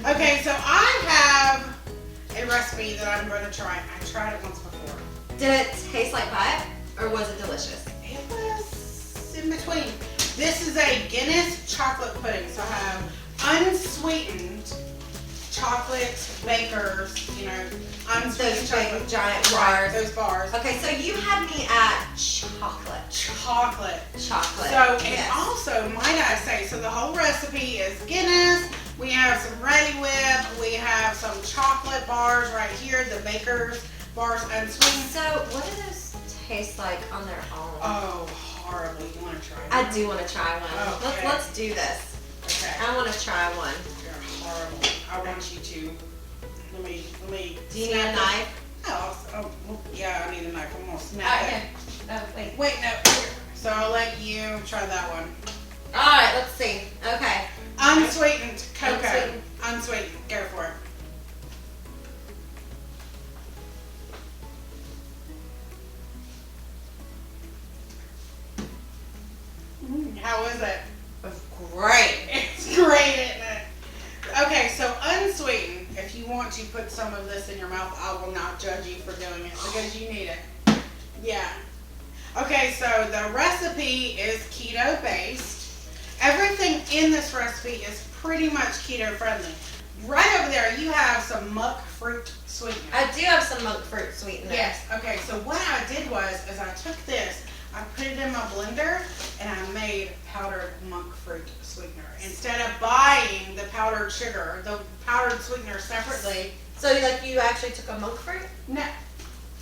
Okay, so I have a recipe that I'm going to try. I tried it once before. Did it taste like pie, or was it delicious? It was in between. This is a Guinness chocolate pudding. So I have unsweetened chocolate bakers, unsweetened Those chocolate. big giant Right, bars. those bars. Okay, so you had me at chocolate. Chocolate. Chocolate. So, yes. and also, might I say, so the whole recipe is Guinness. We have some Ready Whip. We have some chocolate bars right here, the baker's bars unsweetened. So, what do those taste like on their own? Oh, horrible. You want to try one? I do want to try one. Okay. Let's do this. Okay. I want to try one. You're horrible. I want you to. Let me. Do you need a knife? Yeah, I need a knife. I'm going to snap it. Oh, wait. Wait, no. Here. So I'll let you try that one. Alright, let's see. Okay. Unsweetened cocoa. Unsweetened. Go for it. How is it? It's great. It's great, isn't it? Okay, so unsweetened. If you want to put some of this in your mouth, I will not judge you for doing it because you need it. Yeah. Okay, so the recipe is keto based. Everything in this recipe is pretty much keto friendly. Right over there, you have some monk fruit sweetener. I do have some monk fruit sweetener. Yes. Okay, so what I did was, is I took this, I put it in my blender, and I made powdered monk fruit sweetener. Instead of buying the powdered sugar, the powdered sweetener separately. So you actually took a monk fruit? No.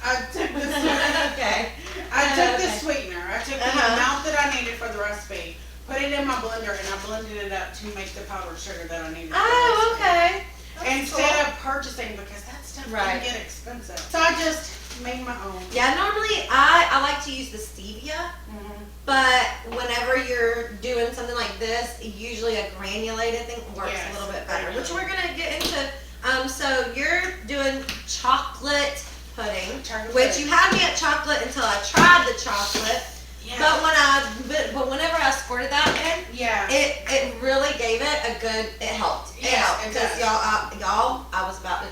I took the sweetener. Okay. I took the sweetener. I took the amount that I needed for the recipe, put it in my blender, and I blended it up to make the powdered sugar that I needed. Oh, okay. Instead of purchasing, because that stuff can get expensive. So I just made my own. Yeah, normally I like to use the stevia, but whenever you're doing something like this, usually a granulated thing works a little bit better, which we're going to get into. So you're doing chocolate pudding, which you had me at chocolate until I tried the chocolate. Yeah. But whenever I squirted that in, it really gave it a good. It helped. It helped because y'all, I was about to.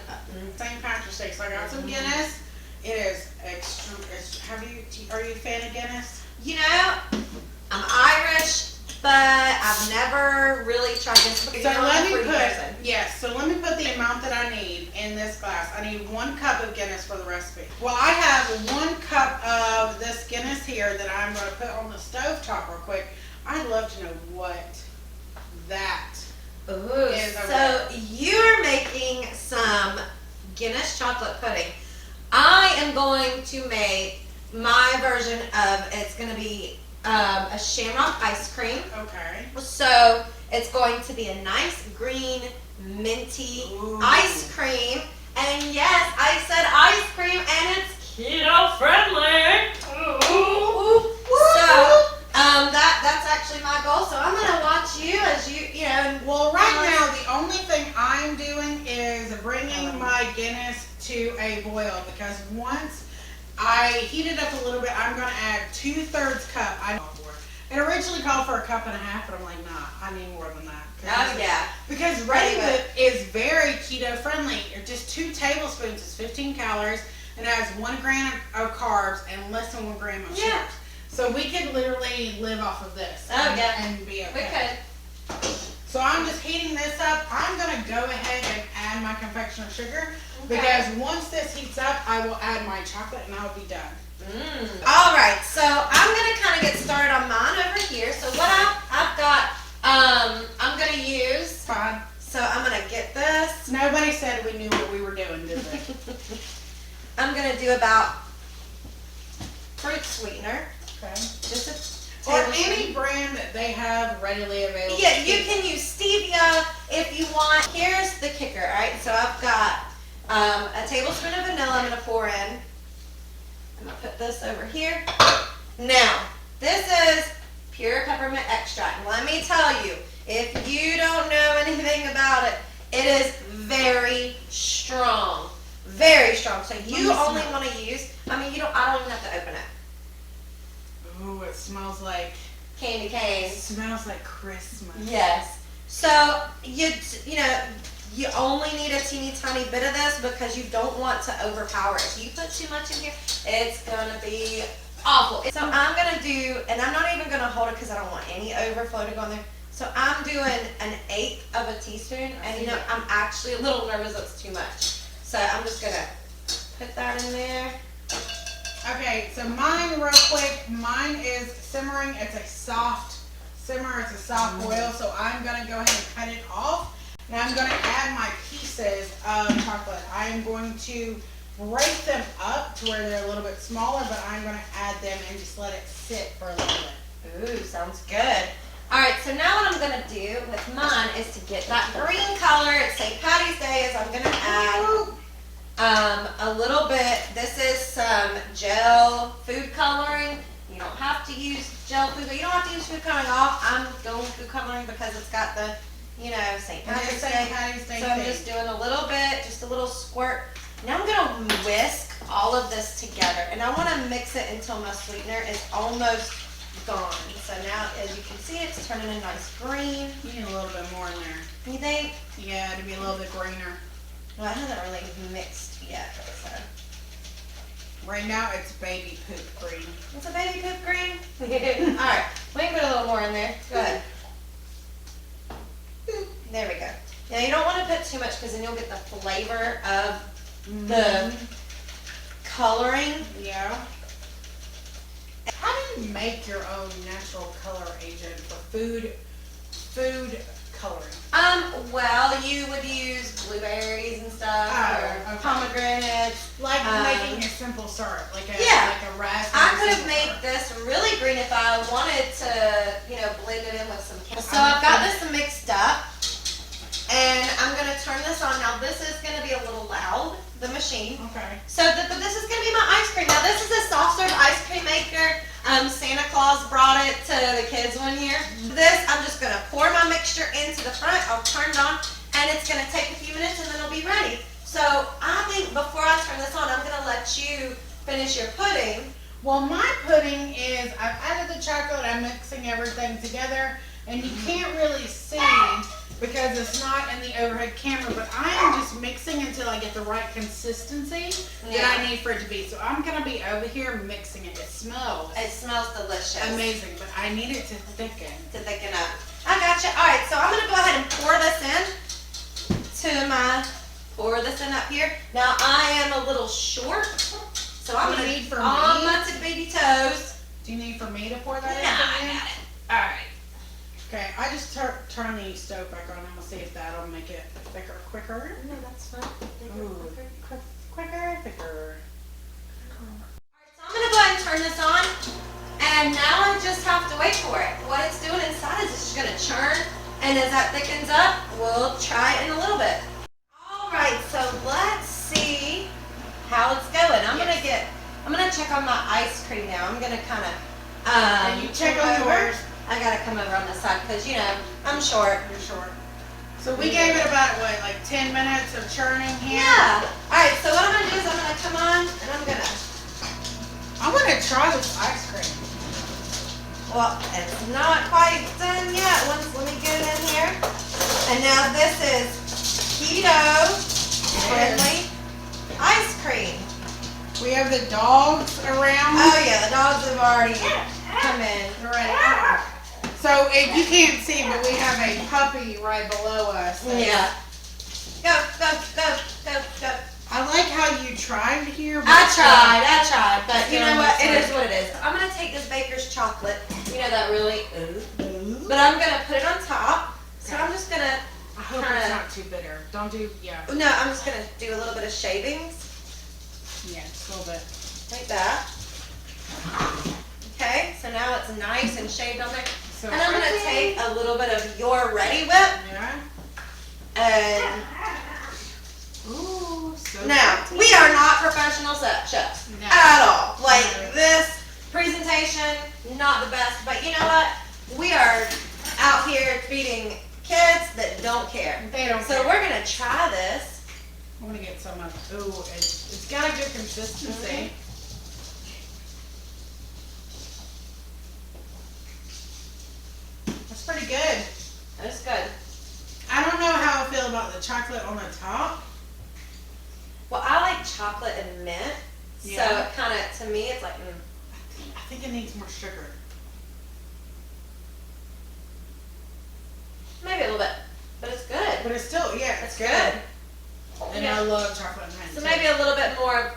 St. Patrick's Day. So I got some Guinness. It is extra. Are you a fan of Guinness? I'm Irish, but I've never really tried Guinness. So let me put the amount that I need in this glass. I need 1 cup of Guinness for the recipe. Well, I have 1 cup of this Guinness here that I'm going to put on the stovetop real quick. I'd love to know what that is. So you're making some Guinness chocolate pudding. I am going to make my version of, it's going to be a shamrock ice cream. Okay. So it's going to be a nice green minty ice cream. And yes, I said ice cream and it's keto friendly. So that's actually my goal. So I'm going to watch you as Well, right now the only thing I'm doing is bringing my Guinness to a boil, because once I heat it up a little bit, I'm going to add 2/3 cup. It originally called for 1.5 cups, but I'm like, nah, I need more than that. Oh, yeah. Because Ready Whip is very keto friendly. Just 2 tablespoons is 15 calories, and it has 1 gram of carbs and less than 1 gram of sugars. So we could literally live off of this and be okay. We could. So I'm just heating this up. I'm going to go ahead and add my confectioner sugar, because once this heats up, I will add my chocolate and I'll be done. All right, so I'm going to kind of get started on mine over here. So what I've got, I'm going to use. Fine. So I'm going to get this. Nobody said we knew what we were doing, did they? I'm going to do about fruit sweetener. Okay. Just or any brand that they have readily available. Yeah, you can use stevia if you want. Here's the kicker, all right? So I've got a tablespoon of vanilla I'm going to pour in. I'm going to put this over here. Now, this is pure peppermint extract. And let me tell you, if you don't know anything about it, it is very strong. Very strong. So you only want to use, I don't even have to open it. Ooh, it smells like candy cane. It smells like Christmas. Yes. So you know, You only need a teeny tiny bit of this because you don't want to overpower it. If you put too much in here, it's gonna be awful. So I'm gonna do, and I'm not even gonna hold it because I don't want any overflow to go in there. So I'm doing 1/8 of a teaspoon, and you know, I'm actually a little nervous that's too much. So I'm just gonna put that in there. Okay, so mine real quick, mine is simmering. It's a soft simmer, it's a soft boil, so I'm gonna go ahead and cut it off. And I'm gonna add my pieces of chocolate. I am going to break them up to where they're a little bit smaller, but I'm gonna add them and just let it sit for a little bit. Ooh, sounds good. All right, so now what I'm gonna do with mine is to get that green color. It's St. Patty's Day, is I'm gonna add a little bit. This is some gel food coloring. You don't have to use gel food, but you don't have to use food coloring off. I'm going food coloring because it's got the, you know, St. Patty's Day. So I'm just doing a little bit, just a little squirt. Now I'm gonna whisk all of this together, and I wanna mix it until my sweetener is almost gone. So now, as you can see, it's turning a nice green. You need a little bit more in there. You think? Yeah, to be a little bit greener. Well, it hasn't really mixed yet, so. Right now, it's baby poop green. It's a baby poop green? All right, we can put a little more in there. Go ahead. There we go. Now, you don't want to put too much because then you'll get the flavor of the coloring. Yeah. How do you make your own natural color agent for food coloring? Well, you would use blueberries and stuff, or okay. pomegranates. Like making a simple syrup, like a raspberry. I could have made this really green if I wanted to, you know, blend it in with some. So I've got this mixed up, and I'm gonna turn this on. Now this is gonna be a little loud, the machine. Okay. So but this is gonna be my ice cream. Now this is a soft serve ice cream maker. Santa Claus brought it to the kids one year. This, I'm just gonna pour my mixture into the front. I'll turn it on, and it's gonna take a few minutes, and then it'll be ready. So I think before I turn this on, I'm gonna let you finish your pudding. Well, my pudding is, I've added the chocolate, I'm mixing everything together, and you can't really see because it's not in the overhead camera, but I am just mixing until I get the right consistency that I need for it to be. So I'm gonna be over here mixing it. It smells delicious. amazing, but I need it to thicken. To thicken up. I gotcha. All right, so I'm gonna go ahead and pour this in up here. Now I am a little short, so I'm gonna need for me? on my baby toes. Do you need for me to pour that in? I got it. All right. Okay, I just turn the stove back on and we'll see if that'll make it thicker, quicker. No, that's fine. Thicker. Alright, so I'm gonna go ahead and turn this on, and now I just have to wait for it. What it's doing inside is it's just gonna churn, and as that thickens up, we'll try it in a little bit. Alright, so let's see how it's going. I'm gonna check on my ice cream now. I'm gonna kinda And you check on yours? I gotta come over on this side because, you know, I'm short. You're short. So we gave it about, what, like 10 minutes of churning here? Yeah. Alright, so what I'm gonna do is I'm gonna come on and I want to try this ice cream. well, it's not quite done yet. Let me get it in here. And now this is keto friendly ice cream. We have the dogs around. Oh yeah, the dogs have already come in. Already. So if you can't see, but we have a puppy right below us. Yeah. Go. I like how you tried here. But I tried, but you know what? It It is what it is. I'm gonna take this baker's chocolate. You know that really but I'm gonna put it on top. So I'm just gonna I hope it's not too bitter. Don't do, no, I'm just gonna do a little bit of shavings. Yeah, just a little bit. Like that. Okay, so now it's nice and shaved on there. So And I'm gonna take a little bit of your Ready Whip Yeah. and Ooh, so now pretty. we are not professional chefs No. at all. Like No. this presentation, not the best, but you know what? We are out here feeding kids that don't care. They don't So care. we're gonna try this. I'm gonna get some of. Ooh, it's got a good consistency. That's pretty good. That's good. I don't know how I feel about the chocolate on the top? Well, I like chocolate and mint, so Yeah. it kind of, to me, it's like, I think it needs more sugar. maybe a little bit, but it's good. But it's still, yeah, it's good. And Yeah. I love chocolate and mint. So too. maybe a little bit more,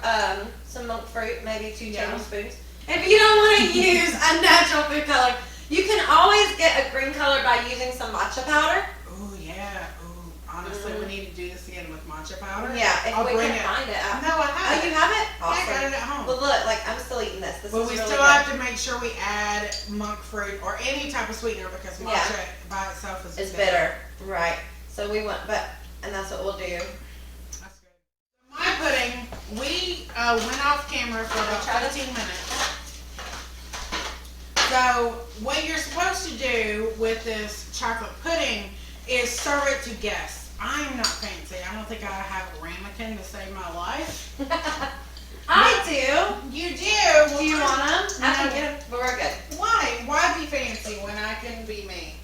some monk fruit, maybe 2 Yeah. tablespoons. If you don't want to use a natural food color, you can always get a green color by using some matcha powder. Oh yeah. Oh, honestly, we need to do this again with matcha powder. Yeah, if I'll we bring can it. find it. No, I Oh, have you it. have it? Yeah, I Awesome. got it at home. Well, look, like I'm still eating this. This But is we really still good. have to make sure we add monk fruit or any type of sweetener because matcha by itself is It's bitter, right? So we want, and that's what we'll do. That's good. My pudding, we went off camera for about Try this? 15 minutes. So what you're supposed to do with this chocolate pudding is serve it to guests. I'm not fancy. I don't think I have a ramekin to save my life. I do. You do. Well, Do you want them? I can No. get them, but we're good. Why? Why be fancy when I can be me?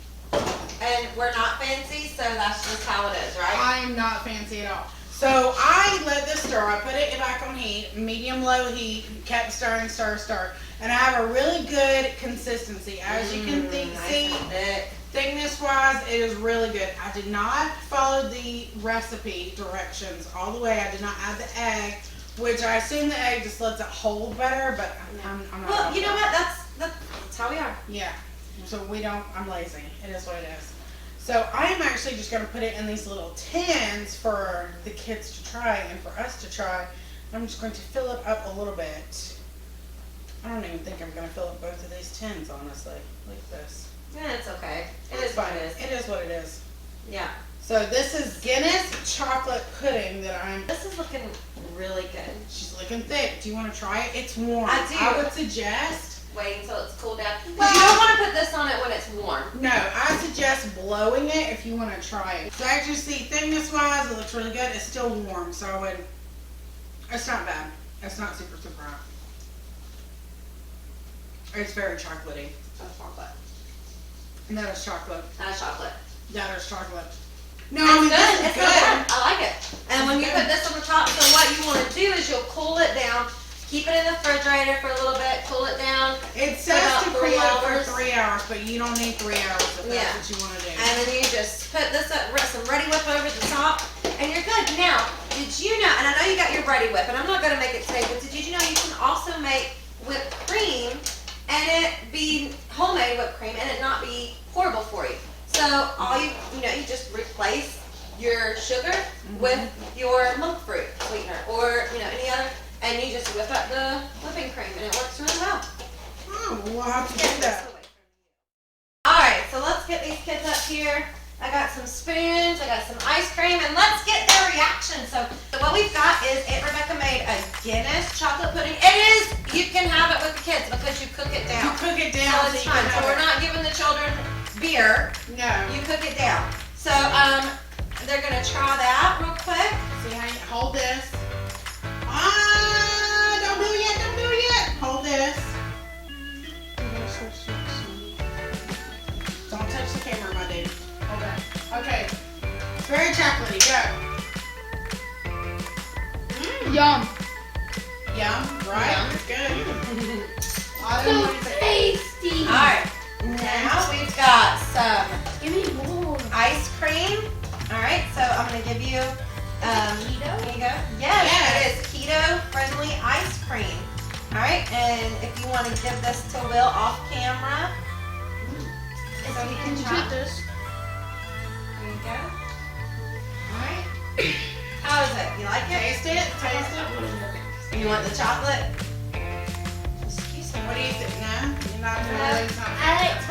And we're not fancy, so that's just how it is, right? I am not fancy at all. So I let this stir. I put it back on heat, medium low heat, kept stirring, stir. And I have a really good consistency. As you can Nice see, and thick. thickness wise, it is really good. I did not follow the recipe directions all the way. I did not add the egg, which I assume the egg just lets it hold better, but I'm not. Well, you know what? That's how we are. Yeah. So I'm lazy. It is what it is. So I'm actually just going to put it in these little tins for the kids to try and for us to try. I'm just going to fill it up a little bit. I don't even think I'm going to fill up both of these tins, honestly. Look at this. Yeah, it's okay. It It's is what fine. it is. It is what it is. Yeah. So this is Guinness chocolate pudding that This is looking really good. she's looking thick. Do you want to try it? It's warm. I do. I would suggest, Wait until it's cooled down. 'Cause Well- you don't want to put this on it when it's warm. no, I suggest blowing it if you want to try it. So as you see, thickness wise, it looks really good. It's still warm, so I would, it's not bad. It's not super hot. It's very chocolatey. That's chocolate. And that is chocolate. That's chocolate. That is chocolate. No, It's I mean, good. this is It's good. good. I like it. And when you It's put good. this on the top, so what you want to do is you'll cool it down, keep it in the refrigerator for a little bit, cool it down, It says about to cool 3 it for hours. 3 hours, but you don't need 3 hours if that's Yeah. what you want to do. and then you just put this up, some Ready Whip over the top, and you're good. Now, did you know, and I know you got your Ready Whip, and I'm not going to make it today, but did you know you can also make whipped cream and it be homemade whipped cream and it not be horrible for you? So all you just replace your sugar with your monk fruit sweetener or, any other, and you just whip up the whipping cream and it works really well. Oh, we'll have to do that. Alright, so let's get these kids up here. I got some spoons, I got some ice cream, and let's get their reaction. So what we've got is Aunt Rebecca made a Guinness chocolate pudding. You can have it with the kids because you cook it You down. cook it So down it's so you fine. can So have we're it. not giving the children beer. No. You cook it down. So they're gonna try that real quick. See how you hold this. Don't do it yet, don't do it yet. Hold this. Don't touch the camera, my dude. Hold it. Okay. It's very chocolatey. Go. Yum. Yum, right? Yum. Good. So tasty. Alright. Now we've got some Give me more. ice cream. Alright, so I'm gonna give you Keto? Here you go. Yes, Yes. it is keto friendly ice cream. Alright, and if you want to give this to Will off camera, so he can try. this. There you go. Alright. How is it? You like it? Taste it. Taste it. You want the chocolate? Excuse me. What do you think? No? You're not I like the